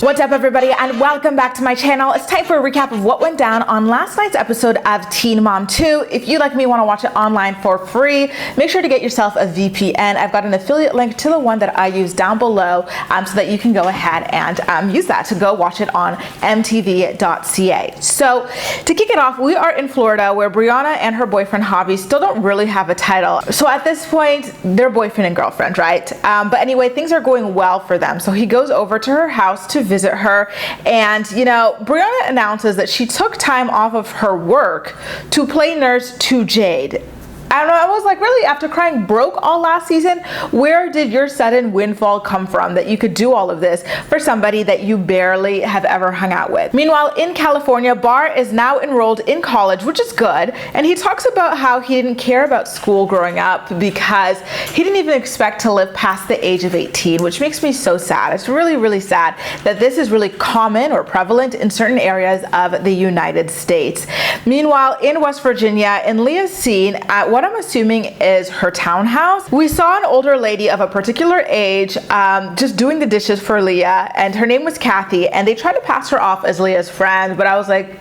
What's up, everybody, and welcome back to my channel. It's time for a recap of what went down on last night's episode of Teen Mom 2. If you, like me, want to watch it online for free, make sure to get yourself a VPN. I've got an affiliate link to the one that I use down below so that you can go ahead and use that to go watch it on mtv.ca. So to kick it off, we are in Florida where Briana and her boyfriend Javi still don't really have a title. So at this point, they're boyfriend and girlfriend, right? But anyway, things are going well for them. So he goes over to her house to visit her, and Briana announces that she took time off of her work to play nurse to Jade. I don't know, I was like, really? After crying broke all last season, where did your sudden windfall come from that you could do all of this for somebody that you barely have ever hung out with? Meanwhile, in California, Bar is now enrolled in college, which is good. And he talks about how he didn't care about school growing up because he didn't even expect to live past the age of 18, which makes me so sad. It's really, really sad that this is really common or prevalent in certain areas of the United States. Meanwhile, in West Virginia, in Leah's scene, what I'm assuming is her townhouse, we saw an older lady of a particular age just doing the dishes for Leah, and her name was Kathy, and they tried to pass her off as Leah's friend, but I was like,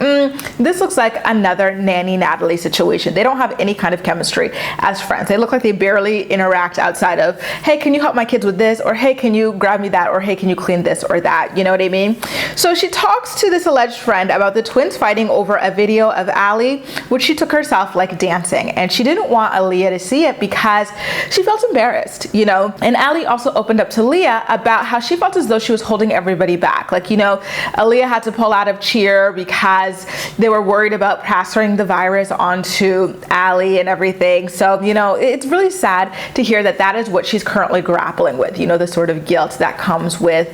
this looks like another Nanny Natalie situation. They don't have any kind of chemistry as friends. They look like they barely interact outside of, hey, can you help my kids with this? Or hey, can you grab me that? Or hey, can you clean this or that? You know what I mean? So she talks to this alleged friend about the twins fighting over a video of Allie, which she took herself like dancing, and she didn't want Leah to see it because she felt embarrassed, and Allie also opened up to Leah about how she felt as though she was holding everybody back. Like, Leah had to pull out of cheer because they were worried about passing the virus onto Allie and everything. So, it's really sad to hear that that is what she's currently grappling with, the sort of guilt that comes with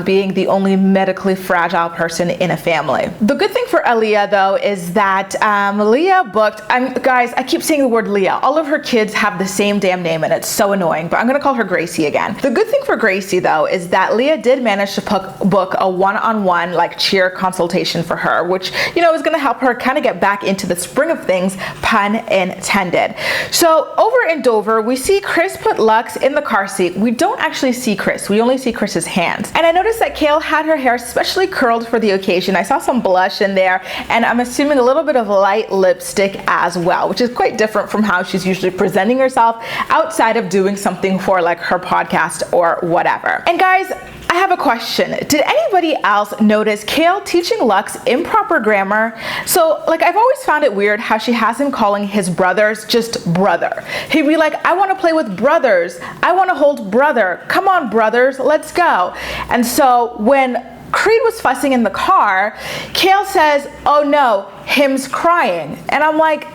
being the only medically fragile person in a family. The good thing for Aaliyah, though, is that Leah booked, guys, I keep saying the word Leah. All of her kids have the same damn name, and it's so annoying, but I'm gonna call her Gracie again. The good thing for Gracie, though, is that Leah did manage to book a one-on-one cheer consultation for her, which is gonna help her kind of get back into the spring of things, pun intended. So over in Dover, we see Chris put Lux in the car seat. We don't actually see Chris, we only see Chris's hands. And I noticed that Kail had her hair specially curled for the occasion. I saw some blush in there, and I'm assuming a little bit of light lipstick as well, which is quite different from how she's usually presenting herself outside of doing something for her podcast or whatever. And guys, I have a question. Did anybody else notice Kail teaching Lux improper grammar? So I've always found it weird how she has him calling his brothers just brother. He'd be like, I want to play with brothers. I want to hold brother. Come on, brothers, let's go. And so when Creed was fussing in the car, Kail says, oh no, him's crying. And I'm like,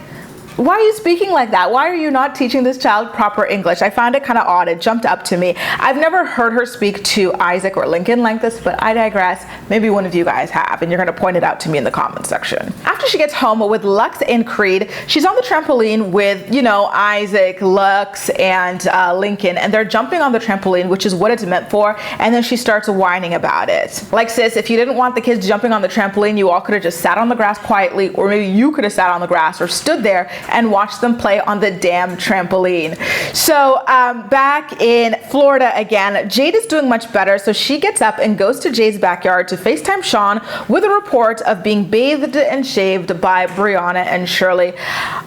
why are you speaking like that? Why are you not teaching this child proper English? I found it kind of odd. It jumped up to me. I've never heard her speak to Isaac or Lincoln like this, but I digress. Maybe one of you guys have, and you're going to point it out to me in the comment section. After she gets home with Lux and Creed, she's on the trampoline with, Isaac, Lux, and Lincoln, and they're jumping on the trampoline, which is what it's meant for, and then she starts whining about it. Like, sis, if you didn't want the kids jumping on the trampoline, you all could have just sat on the grass quietly, or maybe you could have sat on the grass or stood there and watch them play on the damn trampoline. So back in Florida again, Jade is doing much better, so she gets up and goes to Jade's backyard to FaceTime Sean with a report of being bathed and shaved by Briana and Shirley.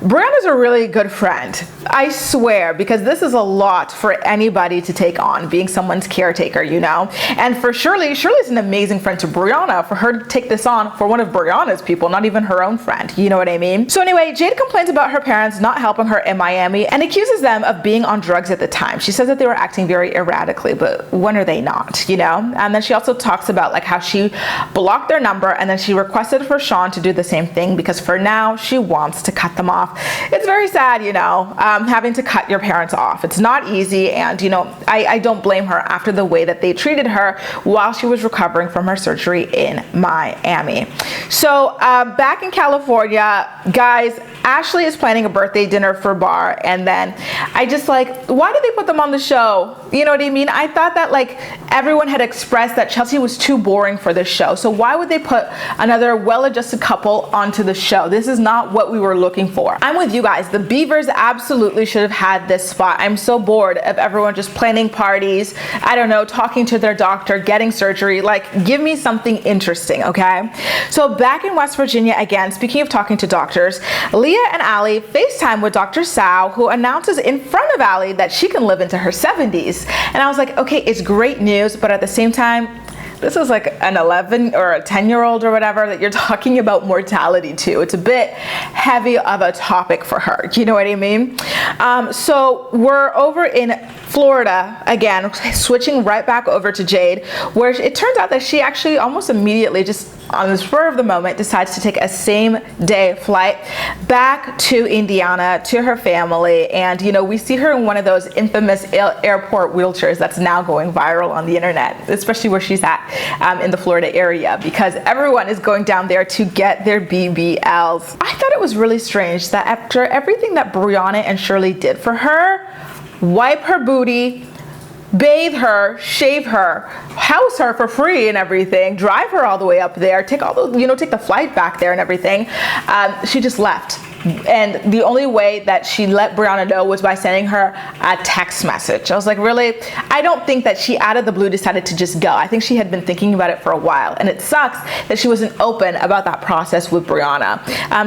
Briana's a really good friend, I swear, because this is a lot for anybody to take on, being someone's caretaker, And for Shirley's an amazing friend to Briana. For her to take this on for one of Briana's people, not even her own friend, you know what I mean? So anyway, Jade complains about her parents not helping her in Miami and accuses them of being on drugs at the time. She says that they were acting very erratically, but when are they not, And then she also talks about how she blocked their number, and then she requested for Sean to do the same thing because for now she wants to cut them off. It's very sad, having to cut your parents off. It's not easy, and I don't blame her after the way that they treated her while she was recovering from her surgery in Miami. So back in California, guys, Ashley is just planning a birthday dinner for Bar, and then I just like, why did they put them on the show? You know what I mean? I thought that like everyone had expressed that Chelsea was too boring for this show. So why would they put another well-adjusted couple onto the show? This is not what we were looking for. I'm with you guys. The Beavers absolutely should have had this spot. I'm so bored of everyone just planning parties, I don't know, talking to their doctor, getting surgery. Like, give me something interesting, okay? So back in West Virginia again, speaking of talking to doctors, Leah and Allie FaceTime with Dr. Sao, who announces in front of Allie that she can live into her 70s. And I was like, okay, it's great news, but at the same time, this is like an 11 or a 10-year-old or whatever that you're talking about mortality to. It's a bit heavy of a topic for her. You know what I mean? So we're over in Florida again, switching right back over to Jade, where it turns out that she actually almost immediately, just on the spur of the moment, decides to take a same day flight back to Indiana to her family. And you know, we see her in one of those infamous airport wheelchairs that's now going viral on the internet, especially where she's at in the Florida area, because everyone is going down there to get their BBLs. I thought it was really strange that after everything that Briana and Shirley did for her, wipe her booty, bathe her, shave her, house her for free and everything, drive her all the way up there, take all the, you know, take the flight back there and everything, she just left. And the only way that she let Briana know was by sending her a text message. I was like, really? I don't think that she out of the blue decided to just go. I think she had been thinking about it for a while, and it sucks that she wasn't open about that process with Briana.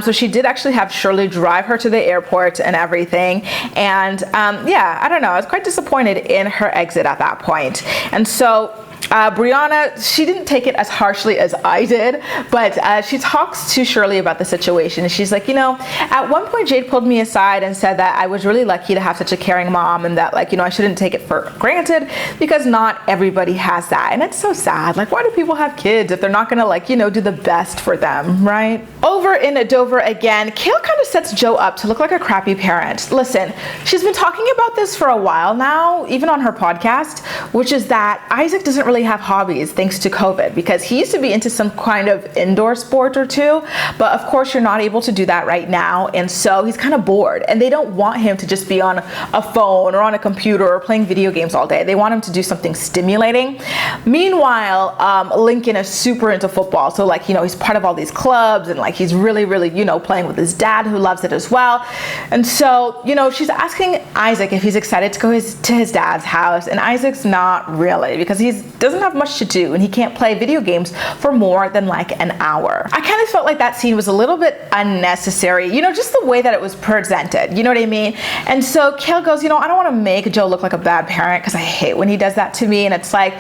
So she did actually have Shirley drive her to the airport and everything. And yeah, I don't know. I was quite disappointed in her exit at that point. And so Briana, she didn't take it as harshly as I did, but she talks to Shirley about the situation, and she's like, you know, at one point Jade pulled me aside and said that I was really lucky to have such a caring mom, and that, like, you know, I shouldn't take it for granted because not everybody has that. And it's so sad. Like, why do people have kids if they're not gonna, like, you know, do the best for them, right? Over in Dover again, Kail kind of sets Joe up to look like a crappy parent. Listen, she's been talking about this for a while now, even on her podcast, which is that Isaac doesn't really have hobbies thanks to COVID, because he used to be into some kind of indoor sport or two, but of course you're not able to do that right now, and so he's kind of bored, and they don't want him to just be on a phone or on a computer or playing video games all day. They want him to do something stimulating. Meanwhile, Lincoln is super into football, so, like, you know, he's part of all these clubs, and like he's really, you know, playing with his dad, who loves it as well. And so, you know, she's asking Isaac if he's excited to go to his dad's house, and Isaac's not really, because he doesn't have much to do, and he can't play video games for more than like an hour. I kind of felt like that scene was a little bit unnecessary, you know, just the way that it was presented, you know what I mean? And so Kail goes, you know, I don't want to make Joe look like a bad parent, because I hate when he does that to me. And it's like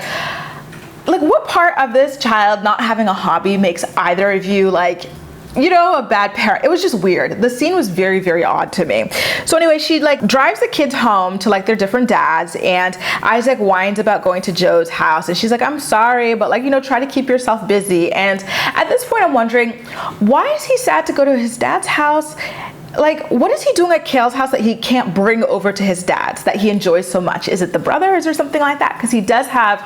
what part of this child not having a hobby makes either of you, like, you know, a bad parent? It was just weird. The scene was very, very odd to me. So anyway, she like drives the kids home to like their different dads, and Isaac whines about going to Joe's house, and she's like, I'm sorry, but, like, you know, try to keep yourself busy. And at this point I'm wondering, why is he sad to go to his dad's house? Like, what is he doing at Kail's house that he can't bring over to his dad's that he enjoys so much? Is it the brothers or something like that? Because he does have,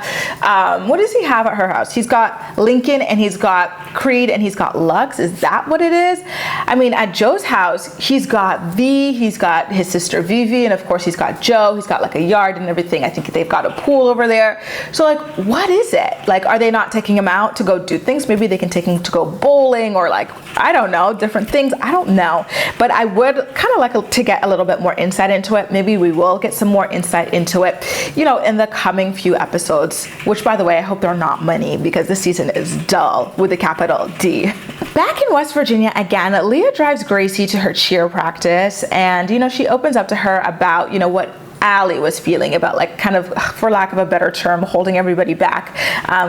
what does he have at her house? He's got Lincoln, and he's got Creed, and he's got Lux. Is that what it is? I mean, at Joe's house, he's got he's got his sister Vivi, and of course he's got Joe. He's got like a yard and everything. I think they've got a pool over there. So, like, what is it? Like, are they not taking him out to go do things? Maybe they can take him to go bowling, or like, I don't know, different things. I don't know. But I would kind of like to get a little bit more insight into it. Maybe we will get some more insight into it, you know, in the coming few episodes, which, by the way, I hope they're not many, because this season is dull with a capital D. Back in West Virginia again, Leah drives Gracie to her cheer practice, and, you know, she opens up to her about, you know, what Allie was feeling about, like, kind of, for lack of a better term, holding everybody back,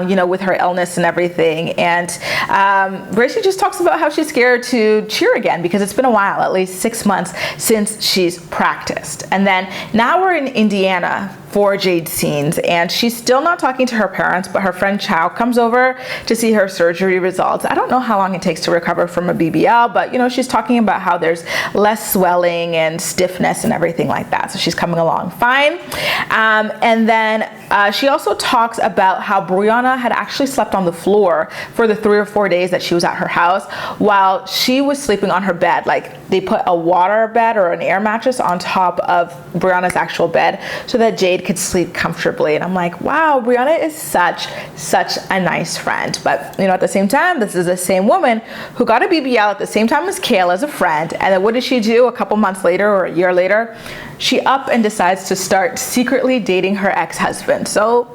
you know, with her illness and everything. And Gracie just talks about how she's scared to cheer again, because it's been a while, at least 6 months since she's practiced. And then now we're in Indiana for Jade scenes, and she's still not talking to her parents, but her friend Chow comes over to see her surgery results. I don't know how long it takes to recover from a BBL, but you know, she's talking about how there's less swelling and stiffness and everything like that. So she's coming along fine. And then she also talks about how Briana had actually slept on the floor for the 3 or 4 days that she was at her house while she was sleeping on her bed. Like, they put a water bed or an air mattress on top of Briana's actual bed so that Jade could sleep comfortably. And I'm like, wow, Briana is such a nice friend. But you know, at the same time, this is the same woman who got a BBL at the same time as Kale as a friend. And then what did she do a couple months later or a year later? She up and decides to start secretly dating her ex-husband. So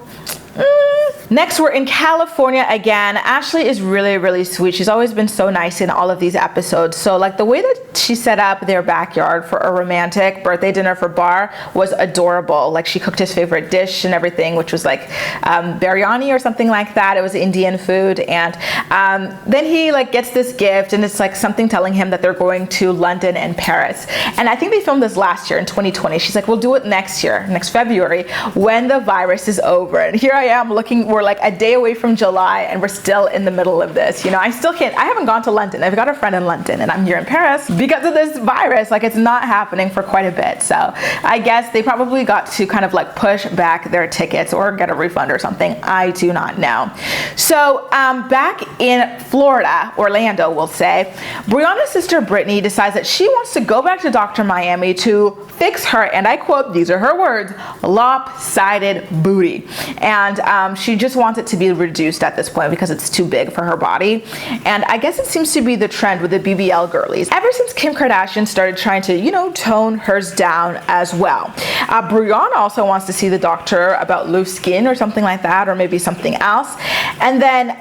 next, we're in California again. Ashley is really sweet. She's always been so nice in all of these episodes. So like the way that she set up their backyard for a romantic birthday dinner for Bar was adorable. Like, she cooked his favorite dish and everything, which was like biryani or something like that. It was Indian food. And then he like gets this gift, and it's like something telling him that they're going to London and Paris. And I think they filmed this last year in 2020. She's like, we'll do it next year, next February, when the virus is over. And here I am looking, we're like a day away from July and we're still in the middle of this. You know, I still can't, I haven't gone to London. I've got a friend in London and I'm here in Paris because of this virus. Like, it's not happening for quite a bit. So I guess they probably got to kind of like push back their tickets or get a refund or something. I do not know. So back in Florida, Orlando, we'll say, Briana's sister Brittany decides that she wants to go back to Dr. Miami to fix her, and I quote, these are her words, lopsided booty. And she just wants it to be reduced at this point because it's too big for her body. And I guess it seems to be the trend with the BBL girlies ever since Kim Kardashian started trying to, you know, tone hers down as well. Briana also wants to see the doctor about loose skin or something like that, or maybe something else. And then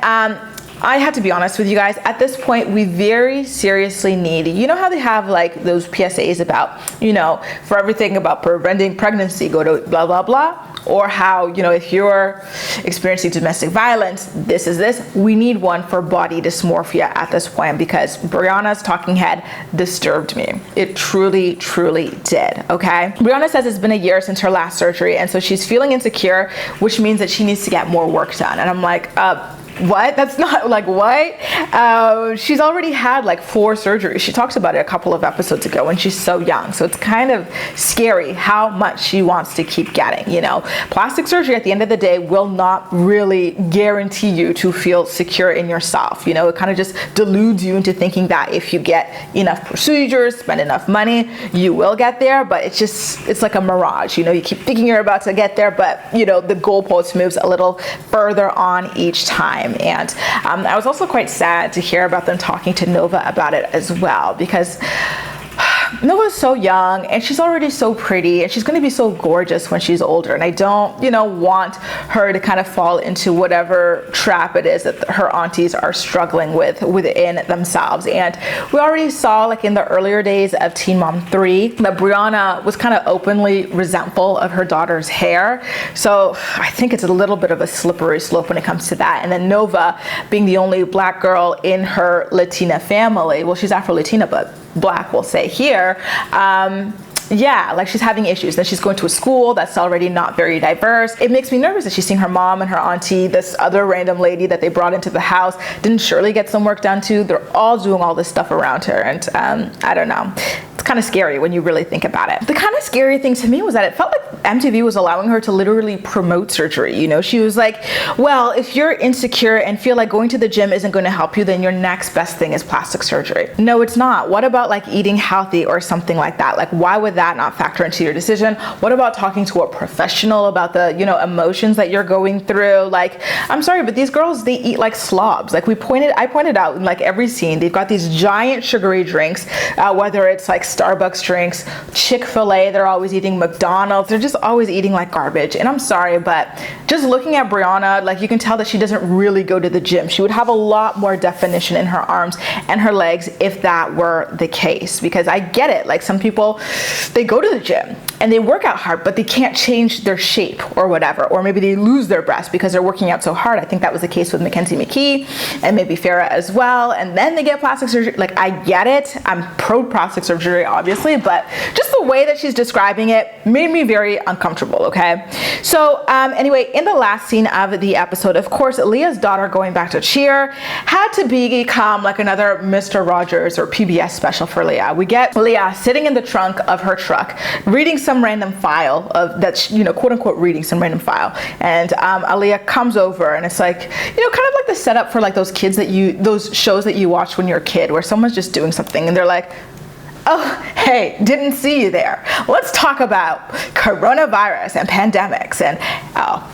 I have to be honest with you guys, at this point, we very seriously need, you know how they have like those PSAs about, you know, for everything about preventing pregnancy, go to blah, blah, blah. Or how, you know, if you're experiencing domestic violence, this is this. We need one for body dysmorphia at this point, because Briana's talking head disturbed me. It truly did, okay? Briana says it's been a year since her last surgery, and so she's feeling insecure, which means that she needs to get more work done. And I'm like, what? That's not like, what? She's already had like 4 surgeries. She talks about it a couple of episodes ago when she's so young. So it's kind of scary how much she wants to keep getting, you know. Plastic surgery at the end of the day will not really guarantee you to feel secure in yourself. You know, it kind of just deludes you into thinking that if you get enough procedures, spend enough money, you will get there. But it's just, it's like a mirage. You know, you keep thinking you're about to get there, but you know, the goalpost moves a little further on each time. And I was also quite sad to hear about them talking to Nova about it as well, because Nova's so young and she's already so pretty and she's going to be so gorgeous when she's older, and I don't, you know, want her to kind of fall into whatever trap it is that her aunties are struggling with within themselves. And we already saw, like in the earlier days of Teen Mom 3, that Briana was kind of openly resentful of her daughter's hair. So I think it's a little bit of a slippery slope when it comes to that. And then Nova, being the only black girl in her Latina family, well, she's Afro-Latina, but black, we'll say here, yeah, like she's having issues. Then she's going to a school that's already not very diverse. It makes me nervous that she's seeing her mom and her auntie, this other random lady that they brought into the house. Didn't Shirley get some work done too? They're all doing all this stuff around her, and I don't know. It's kind of scary when you really think about it. The kind of scary thing to me was that it felt like MTV was allowing her to literally promote surgery. You know, she was like, well, if you're insecure and feel like going to the gym isn't going to help you, then your next best thing is plastic surgery. No, it's not. What about like eating healthy or something like that? Like, why would that not factor into your decision? What about talking to a professional about the, you know, emotions that you're going through? Like, I'm sorry, but these girls, they eat like slobs. Like I pointed out in like every scene, they've got these giant sugary drinks, whether it's like Starbucks drinks, Chick-fil-A, they're always eating McDonald's, they're just always eating like garbage. And I'm sorry, but just looking at Briana, like you can tell that she doesn't really go to the gym. She would have a lot more definition in her arms and her legs if that were the case, because I get it. Like some people, they go to the gym and they work out hard, but they can't change their shape or whatever, or maybe they lose their breasts because they're working out so hard. I think that was the case with Mackenzie McKee and maybe Farrah as well. And then they get plastic surgery. Like, I get it. I'm pro plastic surgery, obviously, but just the way that she's describing it made me very very uncomfortable, okay? So anyway, in the last scene of the episode, of course, Leah's daughter going back to cheer had to become like another Mr. Rogers or PBS special for Leah. We get Leah sitting in the trunk of her truck, reading some random file of that, you know, quote unquote, reading some random file. And Leah comes over, and it's like, you know, kind of like the setup for like those those shows that you watch when you're a kid, where someone's just doing something and they're like, oh, hey, didn't see you there. Let's talk about coronavirus and pandemics and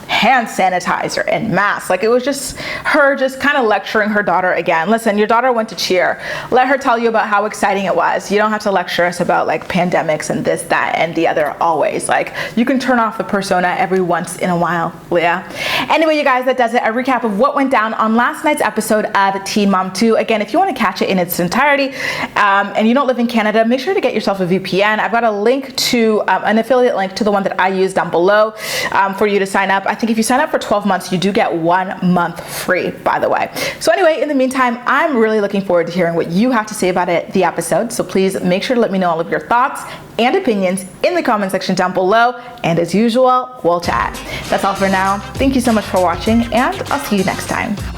hand sanitizer and masks. Like, it was just her just kind of lecturing her daughter again. Listen, your daughter went to cheer. Let her tell you about how exciting it was. You don't have to lecture us about like pandemics and this, that, and the other always. Like, you can turn off the persona every once in a while, Leah. Anyway, you guys, that does it. A recap of what went down on last night's episode of Teen Mom 2. Again, if you want to catch it in its entirety and you don't live in Canada, make sure to get yourself a VPN. I've got a link to an affiliate link to the one that I use down below for you to sign up. I think if you sign up for 12 months, you do get 1 month free, by the way. So anyway, in the meantime, I'm really looking forward to hearing what you have to say about the episode. So please make sure to let me know all of your thoughts and opinions in the comment section down below. And as usual, we'll chat. That's all for now. Thank you so much for watching, and I'll see you next time.